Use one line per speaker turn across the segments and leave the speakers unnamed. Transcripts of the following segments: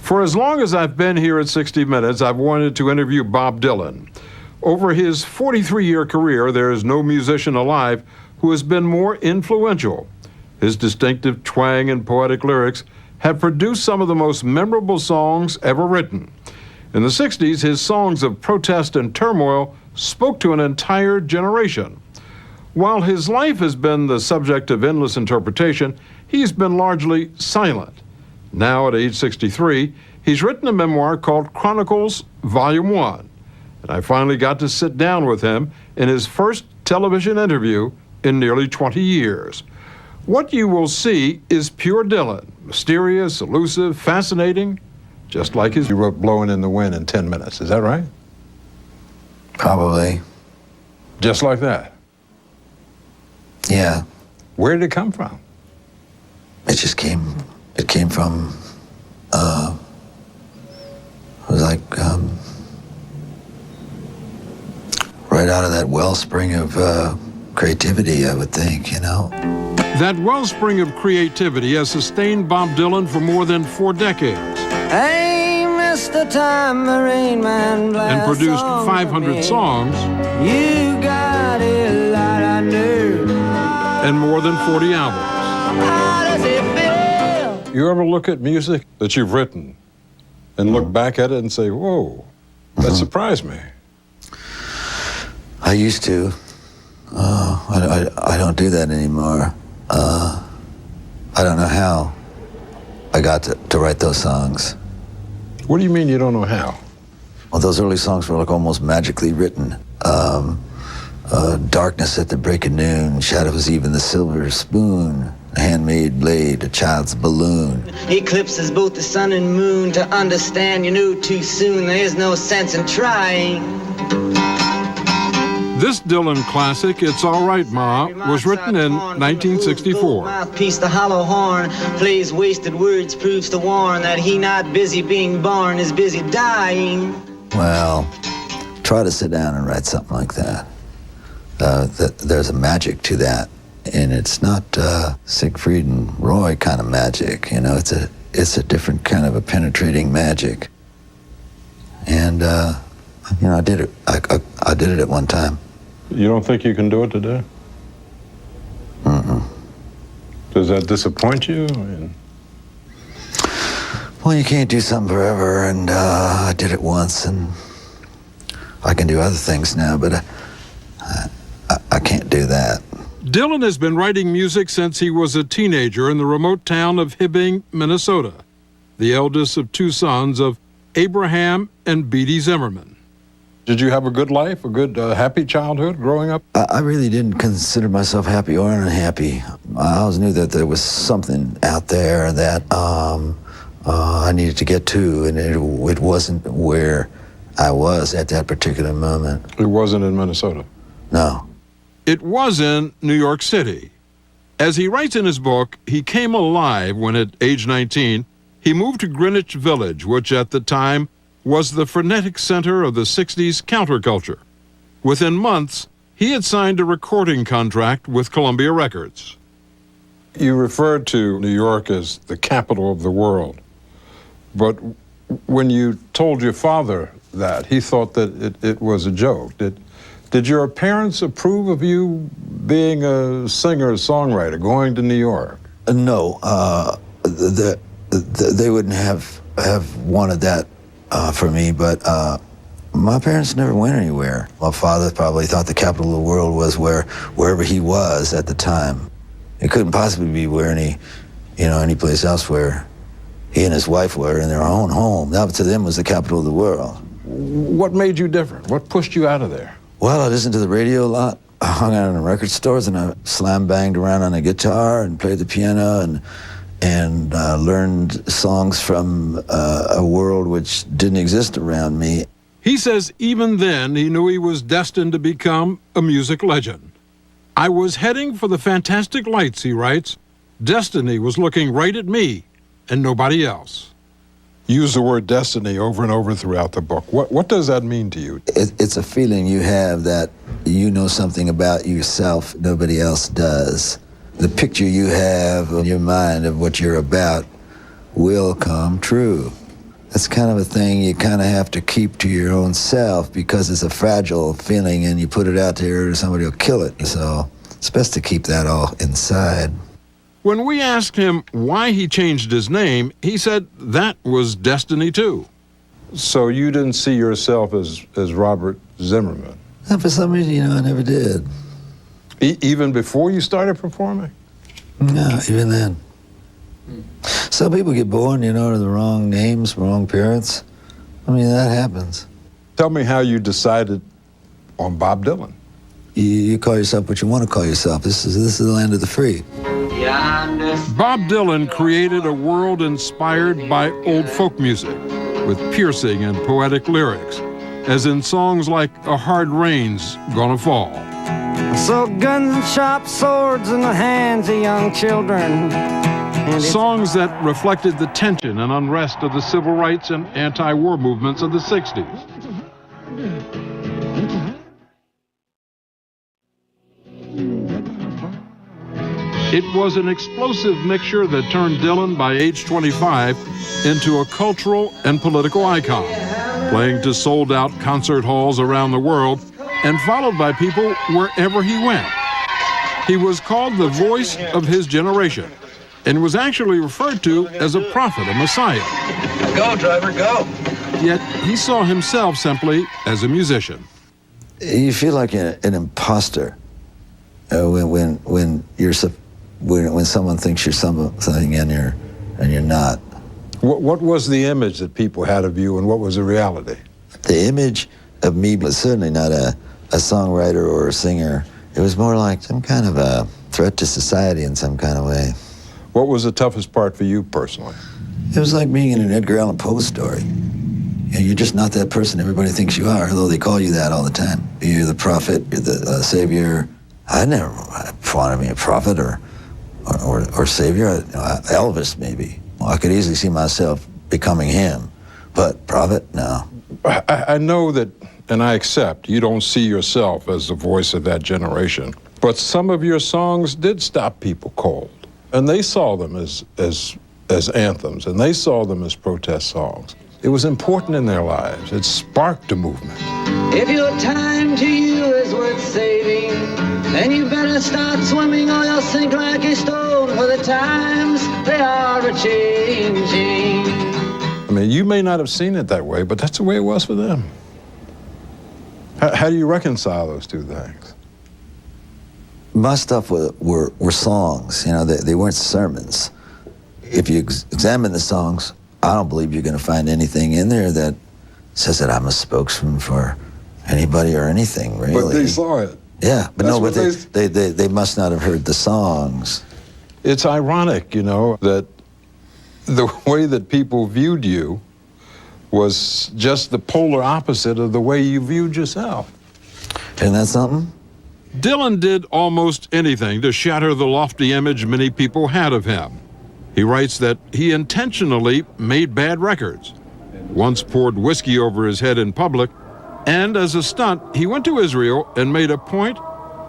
For as long as I've been here at 60 Minutes, I've wanted to interview Bob Dylan. Over his 43-year career, there is no musician alive who has been more influential. His distinctive twang and poetic lyrics have produced some of the most memorable songs ever written. In the 60s, his songs of protest and turmoil spoke to an entire generation. While his life has been the subject of endless interpretation, he's been largely silent. Now, at age 63, he's written a memoir called Chronicles, Volume 1. And I finally got to sit down with him in his first television interview in nearly 20 years. What you will see is pure Dylan, mysterious, elusive, fascinating, just like his... You wrote Blowing in the Wind in 10 minutes, is that right?
Probably.
Just like that?
Yeah.
Where did it come from?
It came from, it was like, right out of that wellspring of creativity, I would think, you know.
That wellspring of creativity has sustained Bob Dylan for more than 4 decades.
Hey, Mr. Tambourine Man,
and produced 500 songs.
You got a lot of nerve.
And more than 40 albums.
How does it feel?
You ever look at music that you've written and look back at it and say, whoa, that surprised me?
I used to. I don't do that anymore. I don't know how I got to write those songs.
What do you mean you don't know how?
Well, those early songs were like almost magically written. Darkness at the break of noon, shadows even the silver spoon, a handmade blade, a child's balloon.
Eclipses both the sun and moon. To understand, you knew too soon. There is no sense in trying.
This Dylan classic, It's All Right, Ma, was written in 1964.
Mouthpiece, the hollow horn, plays wasted words, proves to warn that he not busy being born, is busy dying.
Well, try to sit down and write something like that. There's a magic to that, and it's not Siegfried and Roy kind of magic. You know, it's a different kind of a penetrating magic. And you know, I did it. I did it at one time.
You don't think you can do it today?
Mm-mm.
Does that disappoint you?
Well, you can't do something forever, and I did it once, and I can do other things now, but I can't do that.
Dylan has been writing music since he was a teenager in the remote town of Hibbing, Minnesota, the eldest of 2 sons of Abraham and Beatty Zimmerman. Did you have a good life, a good, happy childhood growing up?
I really didn't consider myself happy or unhappy. I always knew that there was something out there that I needed to get to, and it wasn't where I was at that particular moment.
It wasn't in Minnesota?
No.
It was in New York City. As he writes in his book, he came alive when at age 19, he moved to Greenwich Village, which at the time was the frenetic center of the 60s counterculture. Within months, he had signed a recording contract with Columbia Records. You referred to New York as the capital of the world, but when you told your father that, he thought that it was a joke. Did your parents approve of you being a singer-songwriter, going to New York?
No, they wouldn't have wanted that for me, but my parents never went anywhere. My father probably thought the capital of the world was wherever he was at the time. It couldn't possibly be where any place else where he and his wife were in their own home. That to them was the capital of the world.
What made you different? What pushed you out of there?
Well, I listened to the radio a lot. I hung out in the record stores, and I slam-banged around on a guitar and played the piano and learned songs from a world which didn't exist around me.
He says even then he knew he was destined to become a music legend. I was heading for the fantastic lights, he writes. Destiny was looking right at me and nobody else. Use the word destiny over and over throughout the book. What does that mean to you?
It's a feeling you have that you know something about yourself nobody else does. The picture you have in your mind of what you're about will come true. That's kind of a thing you kind of have to keep to your own self because it's a fragile feeling and you put it out there, somebody will kill it. So it's best to keep that all inside.
When we asked him why he changed his name, he said that was destiny too. So you didn't see yourself as Robert Zimmerman?
And for some reason, I never did.
Even before you started performing?
No, even then. Some people get born, to the wrong names, wrong parents. I mean, that happens.
Tell me how you decided on Bob Dylan.
You call yourself what you want to call yourself. This is the land of the free.
Bob Dylan created a world inspired by old folk music, with piercing and poetic lyrics, as in songs like A Hard Rain's Gonna Fall.
So guns and sharp swords in the hands of young children.
Songs that reflected the tension and unrest of the civil rights and anti-war movements of the 60s. It was an explosive mixture that turned Dylan, by age 25, into a cultural and political icon, playing to sold-out concert halls around the world and followed by people wherever he went. He was called the voice of his generation and was actually referred to as a prophet, a messiah.
Go, driver, go.
Yet he saw himself simply as a musician. You feel like an imposter when someone thinks you're something and you're not.
What was the image that people had of you, and what was the reality?
The image of me was certainly not a songwriter or a singer. It was more like some kind of a threat to society in some kind of way.
What was the toughest part for you personally?
It was like being in an Edgar Allan Poe story. You're just not that person everybody thinks you are, although they call you that all the time. You're the prophet, you're the savior. I never wanted to be a prophet or savior. Elvis, maybe. Well, I could easily see myself becoming him, but prophet, no.
I know that, and I accept, you don't see yourself as the voice of that generation, but some of your songs did stop people cold, and they saw them as anthems, and they saw them as protest songs. It was important in their lives. It sparked a movement.
If your time to you is worth saving, then you better start swimming or you'll sink like a stone, for the times they are a-changing.
I mean, you may not have seen it that way, but that's the way it was for them. How do you reconcile those two things?
My stuff were songs, they weren't sermons. If you examine the songs, I don't believe you're going to find anything in there that says that I'm a spokesman for anybody or anything, really.
But they saw it.
Yeah, but they must not have heard the songs.
It's ironic, that the way that people viewed you was just the polar opposite of the way you viewed yourself.
Isn't that something?
Dylan did almost anything to shatter the lofty image many people had of him. He writes that he intentionally made bad records, once poured whiskey over his head in public, and as a stunt, he went to Israel and made a point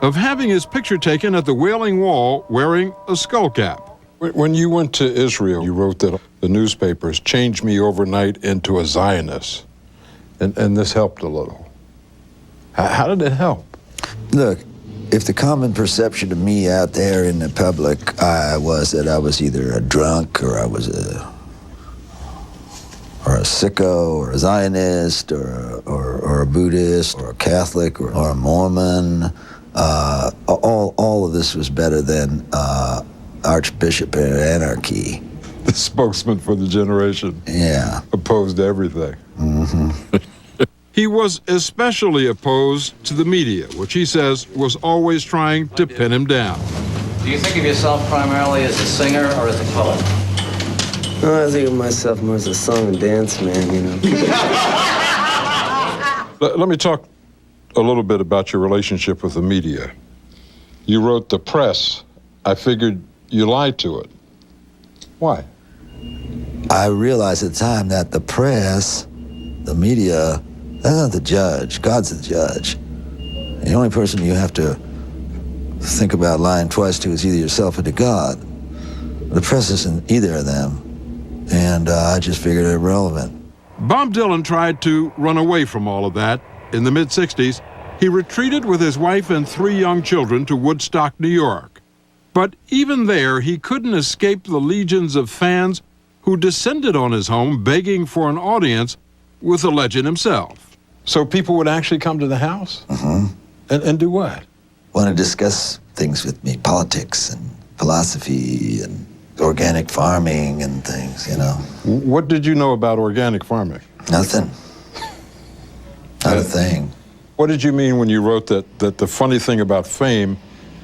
of having his picture taken at the Wailing Wall wearing a skull cap. When you went to Israel, you wrote that the newspapers changed me overnight into a Zionist, and this helped a little. How did it help?
Look, if the common perception of me out there in the public was that I was either a drunk or I was a sicko or a Zionist or a Buddhist or a Catholic or a Mormon, all of this was better than Archbishop of Anarchy.
The spokesman for the generation.
Yeah.
Opposed to everything.
Mm-hmm.
He was especially opposed to the media, which he says was always trying to pin him down.
Do you think of yourself primarily as a singer or as a poet?
I think of myself more as a song and dance man,
Let me talk a little bit about your relationship with the media. You wrote the press. I figured you lied to it. Why?
I realized at the time that the press, the media, that's not the judge. God's the judge. The only person you have to think about lying twice to is either yourself or to God. The press isn't either of them, and I just figured it irrelevant.
Bob Dylan tried to run away from all of that. In the mid-'60s, he retreated with his wife and 3 young children to Woodstock, New York. But even there, he couldn't escape the legions of fans who descended on his home begging for an audience with the legend himself. So people would actually come to the house?
Mm-hmm.
And do what?
Want to discuss things with me, politics and philosophy and organic farming and things, you know.
What did you know about organic farming?
Nothing. Not a thing.
What did you mean when you wrote that the funny thing about fame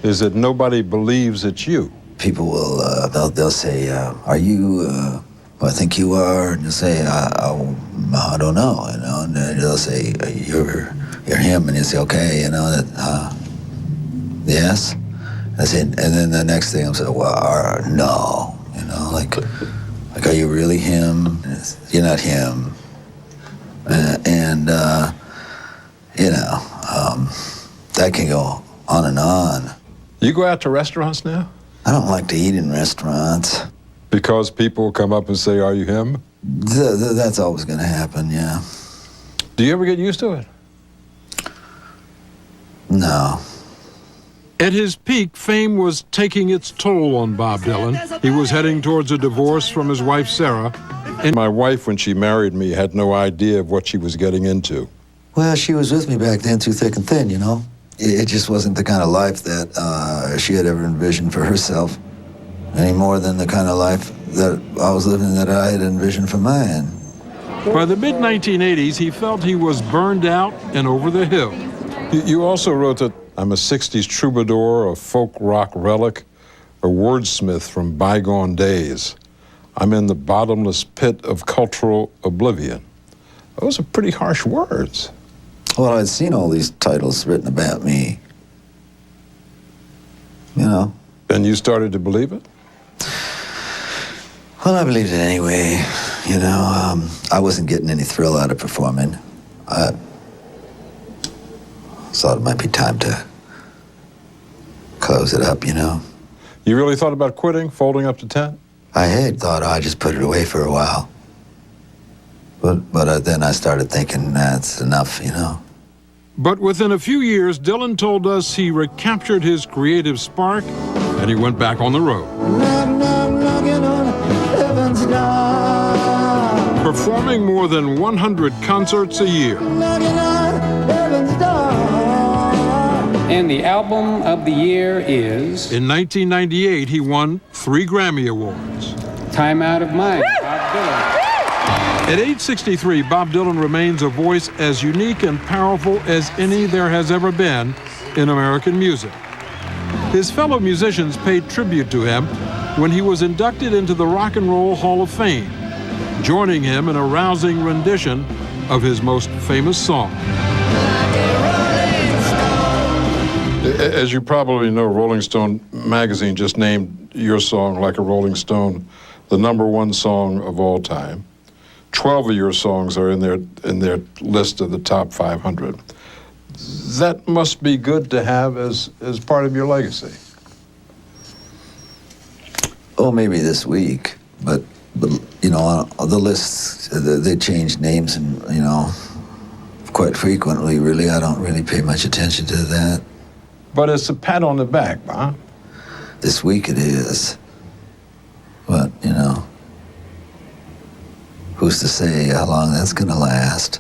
is that nobody believes it's you?
People will, they'll say, are you, I think you are, and you'll say, I don't know, you know, and then they'll say, you're him, and you say, okay, you know, that, yes? I say, and then the next thing I'm saying, well, no, you know, like, are you really him? You're not him. You know, that can go on and on.
You go out to restaurants now?
I don't like to eat in restaurants.
Because people come up and say, are you him?
That's always going to happen, yeah.
Do you ever get used to it?
No.
At his peak, fame was taking its toll on Bob Dylan. He was heading towards a divorce from his wife, Sarah. And my wife, when she married me, had no idea of what she was getting into.
Well, she was with me back then through thick and thin, you know. It just wasn't the kind of life that she had ever envisioned for herself, any more than the kind of life that I was living that I had envisioned for mine.
By the mid-1980s, he felt he was burned out and over the hill. You also wrote that I'm a 60s troubadour, a folk rock relic, a wordsmith from bygone days. I'm in the bottomless pit of cultural oblivion. Those are pretty harsh words.
Well, I'd seen all these titles written about me, you know.
And you started to believe it?
Well, I believed it anyway, you know. I wasn't getting any thrill out of performing. I thought it might be time to close it up, you know.
You really thought about quitting, folding up the tent?
I had thought I'd just put it away for a while. But then I started thinking, that's enough, you know.
But within a few years, Dylan told us he recaptured his creative spark and he went back on the road. Performing more than 100 concerts a year.
And the album of the year is...
In 1998, he won 3 Grammy Awards.
Time Out of Mind, Bob Dylan.
At age 63, Bob Dylan remains a voice as unique and powerful as any there has ever been in American music. His fellow musicians paid tribute to him when he was inducted into the Rock and Roll Hall of Fame, joining him in a rousing rendition of his most famous song. As you probably know, Rolling Stone magazine just named your song, Like a Rolling Stone, the #1 song of all time. 12 of your songs are in their list of the top 500. That must be good to have as part of your legacy.
Oh, maybe this week, but you know, on the lists, they change names, and you know, quite frequently. Really, I don't really pay much attention to that.
But it's a pat on the back, Bob.
This week it is, but you know, who's to say how long that's gonna last?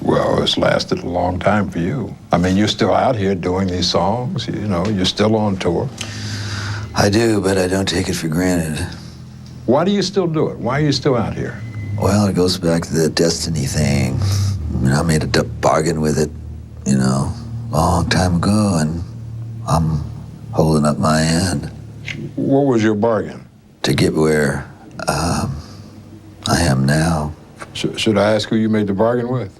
Well, it's lasted a long time for you. I mean, you're still out here doing these songs, you know, you're still on tour.
I do, but I don't take it for granted.
Why do you still do it? Why are you still out here?
Well, it goes back to the destiny thing. I mean, I made a bargain with it, you know, a long time ago, and I'm holding up my end.
What was your bargain?
To get where I am now.
Should I ask who you made the bargain with?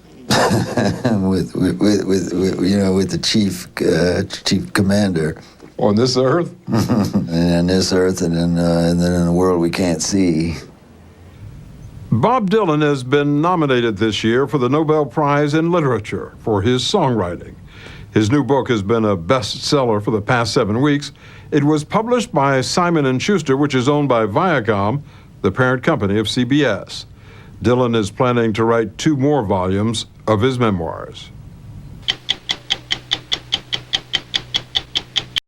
with you know, with the chief commander.
On this earth?
And on this earth, and then in a world we can't see.
Bob Dylan has been nominated this year for the Nobel Prize in Literature for his songwriting. His new book has been a bestseller for the past 7 weeks. It was published by Simon & Schuster, which is owned by Viacom, the parent company of CBS. Dylan is planning to write 2 more volumes of his memoirs.